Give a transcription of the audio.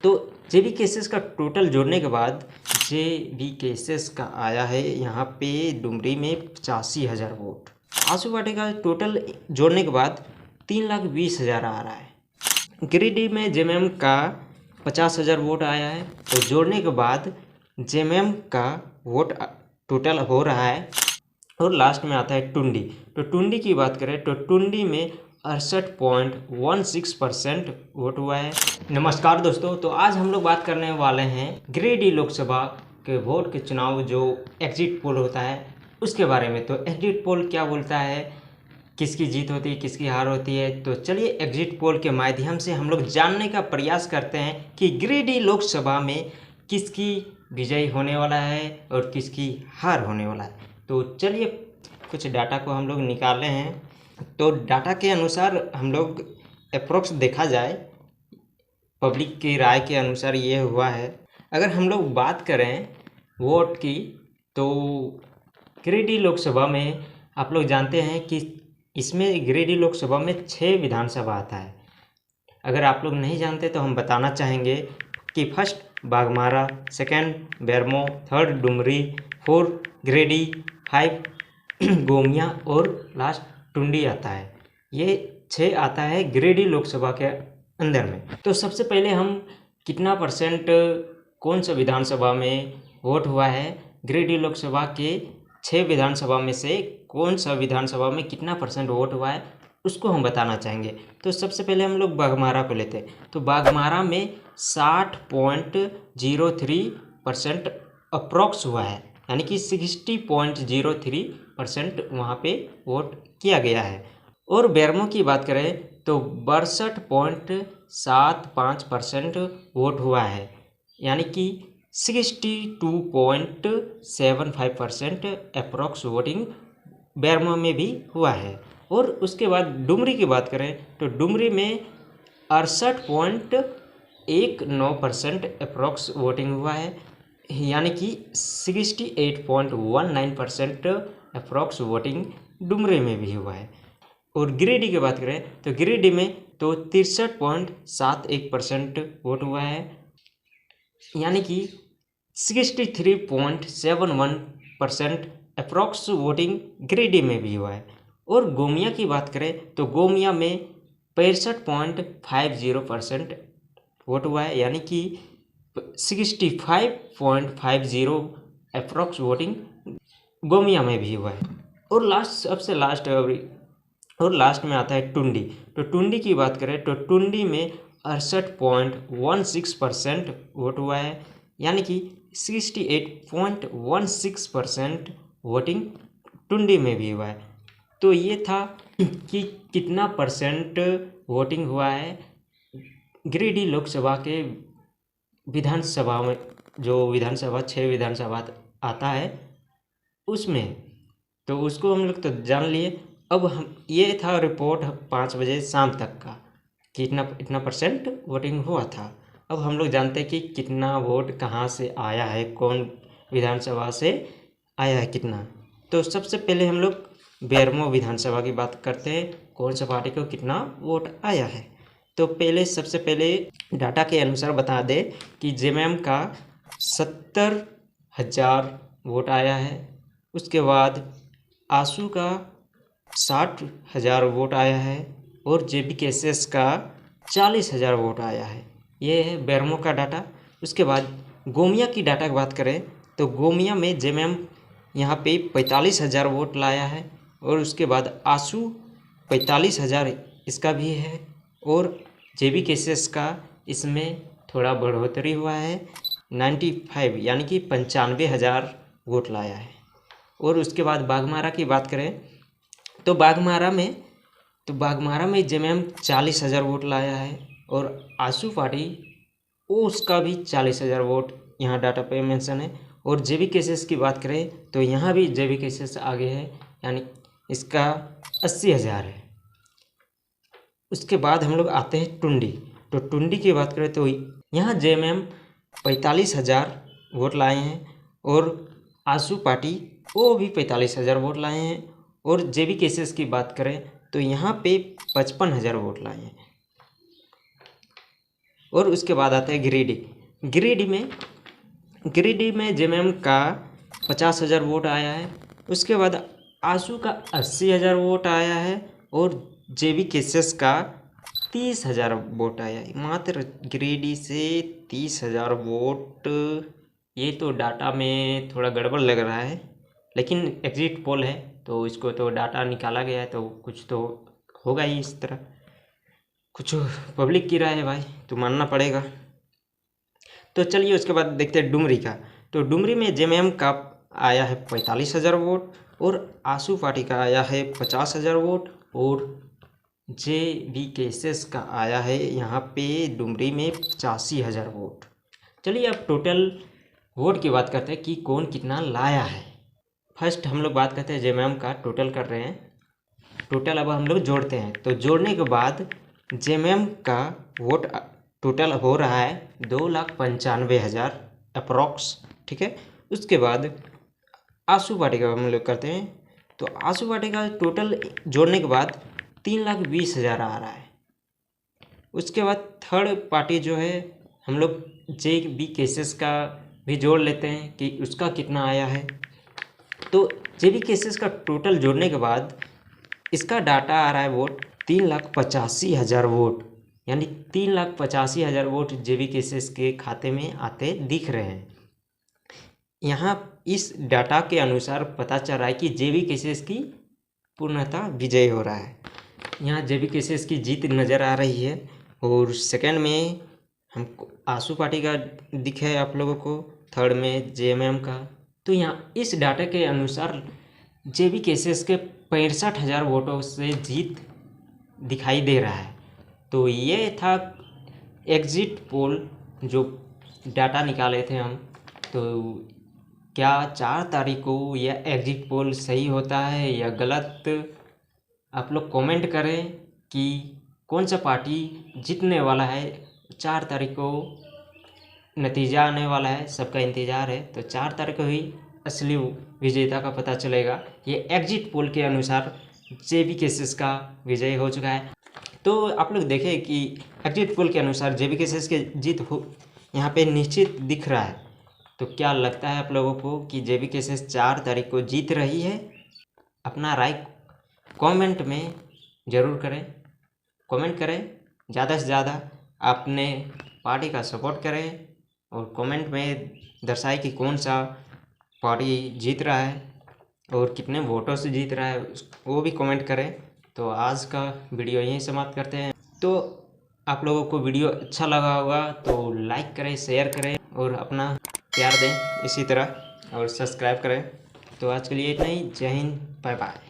तो जे B cases का total जोड़ने के बाद जे बी केसेस का आया है यहाँ पे डुमरी में 85,000 वोट। आशु वाटे का टोटल जोड़ने के बाद 3,20,000 आ रहा है। गिरिडीह में जेएमएम का 50,000 वोट आया है। तो जोड़ने के बाद जेएमएम का वोट टोटल हो रहा है। और लास्ट में आता है टुंडी। तो टुंडी की बात करें तो टुंडी में 68.16% वोट हुआ है। नमस्कार दोस्तों, तो आज हम लोग बात करने वाले हैं गिरिडीह लोकसभा के वोट के चुनाव जो एग्जिट पोल होता है उसके बारे में। तो एग्जिट पोल क्या बोलता है, किसकी जीत होती है, किसकी हार होती है। तो चलिए एग्जिट पोल के माध्यम से हम लोग जानने का प्रयास करते हैं कि गिरिडीह लोकसभा में किसकी विजय होने वाला है और किसकी हार होने वाला है। तो चलिए कुछ डाटा को हम लोग निकाले हैं। तो डाटा के अनुसार हम लोग अप्रोक्स देखा जाए, पब्लिक की राय के अनुसार ये हुआ है। अगर हम लोग बात करें वोट की तो गिरिडीह लोकसभा में आप लोग जानते हैं कि इसमें गिरिडीह लोकसभा में 6 विधानसभा आता है। अगर आप लोग नहीं जानते तो हम बताना चाहेंगे कि first Baghmara, second Bermo, third Dumri, fourth Giridih, 5 Gomia और लास्ट टुंडी आता है। ये 6 आता है गिरिडीह लोकसभा के अंदर में। तो सबसे पहले हम कितना परसेंट कौन सा विधानसभा में वोट हुआ है, गिरिडीह लोकसभा के 6 विधानसभा में से कौन सा विधानसभा में कितना परसेंट वोट हुआ है उसको हम बताना चाहेंगे। तो सबसे पहले हम लोग बाघमारा को लेते हैं। तो बाघमारा में 60.03% अप्रॉक्स हुआ है, यानी कि 60.03% वहाँ पे वोट किया गया है। और बेरमो की बात करें तो 62.75% वोट हुआ है, यानी कि 62.75% अप्रॉक्स वोटिंग बेरमो में भी हुआ है। और उसके बाद डुमरी की बात करें तो डुमरी में 68.19% अप्रॉक्स वोटिंग हुआ है, यानी कि 68.19% अप्रॉक्स वोटिंग डुमरी में भी हुआ है। और गिरिडीह की बात करें तो गिरिडीह में तो 63.71% वोट हुआ है, यानी कि 63.71% अप्रॉक्स वोटिंग गिरिडीह में भी हुआ है। और गोमिया की बात करें तो गोमिया में 65.50% वोट हुआ है, यानी कि 65.50 अप्रॉक्स वोटिंग गोमिया में भी हुआ है। और सबसे लास्ट में आता है टुंडी। तो टुंडी की बात करें तो टुंडी में 68.16% वोट हुआ है, यानी कि 68.16% वोटिंग टुंडी में भी हुआ है। तो ये था कि कितना परसेंट वोटिंग हुआ है गिरिडीह लोकसभा के विधानसभा में, जो विधानसभा 6 विधानसभा आता है उसमें। तो उसको हम लोग तो जान लिए। अब हम ये था रिपोर्ट 5 बजे शाम तक का कि इतना परसेंट वोटिंग हुआ था। अब हम लोग जानते हैं कि कितना वोट कहाँ से आया है, कौन विधानसभा से आया है कितना। तो सबसे पहले हम लोग बेरमो विधानसभा की बात करते हैं, कौन सा पार्टी को कितना वोट आया है। तो सबसे पहले डाटा के अनुसार बता दें कि जेएमएम का 70,000 वोट आया है। उसके बाद आशु का 60,000 वोट आया है। और जेबी केसेस का 40,000 वोट आया है। ये है बेरमो का डाटा। उसके बाद गोमिया की डाटा की बात करें तो गोमिया में जेएमएम यहाँ पे 45,000 वोट लाया है। और उसके बाद आशु 45,000 इसका भी है। और जेबी केसेस का इसमें थोड़ा बढ़ोतरी हुआ है, 95 यानी कि 95,000 वोट लाया है। और उसके बाद बाघमारा की बात करें तो बाघमारा में जेएमएम 40,000 वोट लाया है। और आशु पार्टी उसका भी 40,000 वोट यहाँ डाटा पे मेंशन है। और जेबी केसेस की बात करें तो यहाँ भी जेबी केसेस आगे है, यानी इसका 80,000 है। उसके बाद हम लोग आते हैं टुंडी। तो टुंडी की बात करें तो यहाँ जेएमएम 45,000 वोट लाए हैं। और आशु पार्टी वो भी 45,000 वोट लाए हैं। और जेबी केसेस की बात करें तो यहाँ पे 55,000 वोट लाए हैं। और उसके बाद आता है गिरिडीह में जेएमएम का 50,000 वोट आया है। उसके बाद आसू का 80,000 वोट आया है और जेबी केसेस का 30,000 वोट आया है। मात्र गिरिडीह से 30,000 वोट। ये तो डाटा में थोड़ा गड़बड़ लग रहा है, लेकिन एग्जिट पोल है तो इसको तो डाटा निकाला गया है तो कुछ तो होगा ही। इस तरह कुछ पब्लिक की राय है भाई, तो मानना पड़ेगा। तो चलिए उसके बाद देखते हैं डुमरी का। तो डुमरी में जेएमएम का आया है 45,000 वोट और आसू पार्टी का आया है 50,000 वोट और जेबी केसेस का आया है यहाँ पे डुमरी में 85,000 वोट। चलिए अब टोटल वोट की बात करते हैं कि कौन कितना लाया है। फर्स्ट हम लोग बात करते हैं जेएमएम का, टोटल कर रहे हैं। टोटल अब हम लोग जोड़ते हैं, तो जोड़ने के बाद जेएमएम का वोट टोटल हो रहा है 2,95,000 अप्रॉक्स, ठीक है। उसके बाद आसू पार्टी का हम लोग करते हैं, तो आसू पार्टी का टोटल जोड़ने के बाद 3,20,000 आ रहा है। उसके बाद थर्ड पार्टी जो है हम लोग जेबी केसेस का भी जोड़ लेते हैं कि उसका कितना आया है। तो जेबी केसेस का टोटल जोड़ने के बाद इसका डाटा आ रहा है वोट 3,85,000 वोट, यानी 3,85,000 वोट जेबी केसेस के खाते में आते दिख रहे हैं। यहाँ इस डाटा के अनुसार पता चल रहा है कि जेबी केसेस की पूर्णतः विजय हो रहा है। यहाँ जेबी केसेस की जीत नज़र आ रही है और सेकंड में हमको आसू पार्टी का दिख है आप लोगों को, थर्ड में जेएमएम का। तो यहाँ इस डाटा के अनुसार जेबी केसेस के 65,000 वोटों से जीत दिखाई दे रहा है। तो ये था एग्जिट पोल जो डाटा निकाले थे हम। तो क्या 4 तारीख को यह एग्जिट पोल सही होता है या गलत, आप लोग कमेंट करें कि कौन सा पार्टी जीतने वाला है। 4 तारीख को नतीजा आने वाला है, सबका इंतज़ार है। तो 4 तारीख को ही असली विजेता का पता चलेगा। ये एग्जिट पोल के अनुसार जेबी केसेस का विजय हो चुका है। तो आप लोग देखें कि एग्जिट पोल के अनुसार जेबी केसेस की जीत हो यहाँ पे निश्चित दिख रहा है। तो क्या लगता है आप लोगों को कि जेबी केसेस 4 तारीख को जीत रही है? अपना राय कमेंट में ज़रूर करें। कमेंट करें, ज़्यादा से ज़्यादा अपने पार्टी का सपोर्ट करें और कमेंट में दर्शाएं कि कौन सा पार्टी जीत रहा है और कितने वोटों से जीत रहा है, वो भी कमेंट करें। तो आज का वीडियो यहीं समाप्त करते हैं। तो आप लोगों को वीडियो अच्छा लगा होगा तो लाइक करें, शेयर करें और अपना प्यार दें इसी तरह, और सब्सक्राइब करें। तो आज के लिए इतना ही। जय हिंद, बाय बाय।